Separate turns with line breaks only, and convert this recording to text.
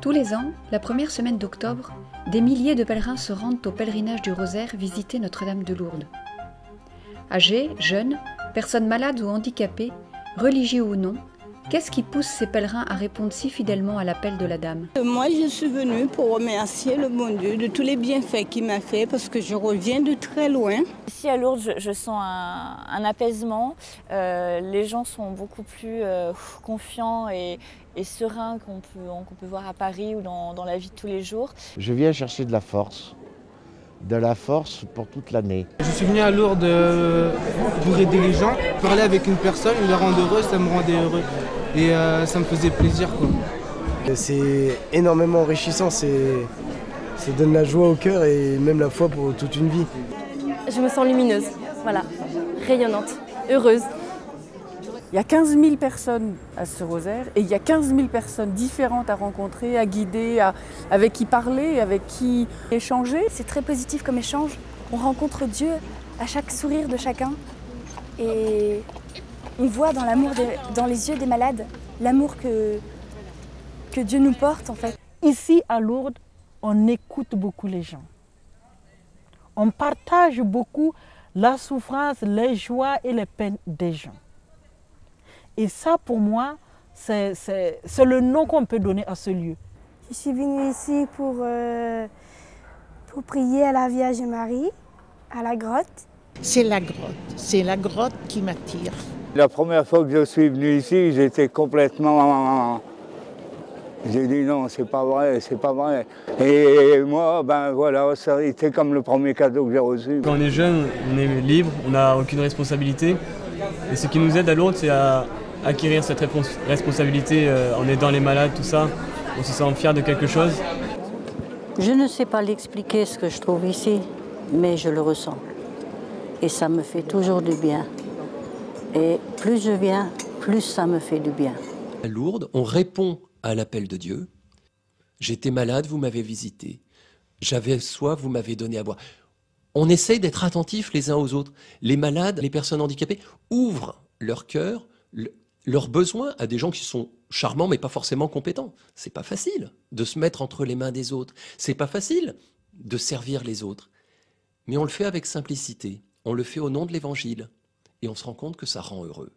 Tous les ans, la première semaine d'octobre, des milliers de pèlerins se rendent au pèlerinage du Rosaire visiter Notre-Dame de Lourdes. Âgés, jeunes, personnes malades ou handicapées, religieux ou non, qu'est-ce qui pousse ces pèlerins à répondre si fidèlement à l'appel de la Dame?
Moi, je suis venue pour remercier le bon Dieu de tous les bienfaits qu'il m'a fait parce que je reviens de très loin.
Ici à Lourdes, je sens un apaisement. Les gens sont beaucoup plus confiants et sereins qu'on peut voir à Paris ou dans la vie de tous les jours.
Je viens chercher de la force pour toute l'année.
Je suis venu à Lourdes pour aider les gens. Parler avec une personne, les rendre heureux, ça me rendait heureux. Et ça me faisait plaisir, quoi.
C'est énormément enrichissant, ça donne la joie au cœur et même la foi pour toute une vie.
Je me sens lumineuse, voilà, rayonnante, heureuse.
Il y a 15 000 personnes à ce rosaire et il y a 15 000 personnes différentes à rencontrer, à guider, avec qui parler, avec qui échanger.
C'est très positif comme échange. On rencontre Dieu à chaque sourire de chacun et on voit dans l'amour, dans les yeux des malades, l'amour que Dieu nous porte en fait.
Ici à Lourdes, on écoute beaucoup les gens. On partage beaucoup la souffrance, les joies et les peines des gens. Et ça, pour moi, c'est le nom qu'on peut donner à ce lieu.
Je suis venue ici pour prier à la Vierge Marie, à la grotte.
C'est la grotte qui m'attire.
La première fois que je suis venu ici, j'étais complètement... J'ai dit non, c'est pas vrai, c'est pas vrai. Et moi, ben voilà, ça a été comme le premier cadeau que j'ai reçu.
Quand on est jeune, on est libre, on n'a aucune responsabilité. Et ce qui nous aide à Lourdes, c'est à acquérir cette responsabilité en aidant les malades, tout ça. On se sent fier de quelque chose.
Je ne sais pas l'expliquer ce que je trouve ici, mais je le ressens. Et ça me fait toujours du bien. Et plus je viens, plus ça me fait du bien.
À Lourdes, on répond à l'appel de Dieu. J'étais malade, vous m'avez visité. J'avais soif, vous m'avez donné à boire. On essaye d'être attentifs les uns aux autres. Les malades, les personnes handicapées ouvrent leur cœur, leurs besoins à des gens qui sont charmants mais pas forcément compétents. C'est pas facile de se mettre entre les mains des autres. C'est pas facile de servir les autres. Mais on le fait avec simplicité. On le fait au nom de l'Évangile. Et on se rend compte que ça rend heureux.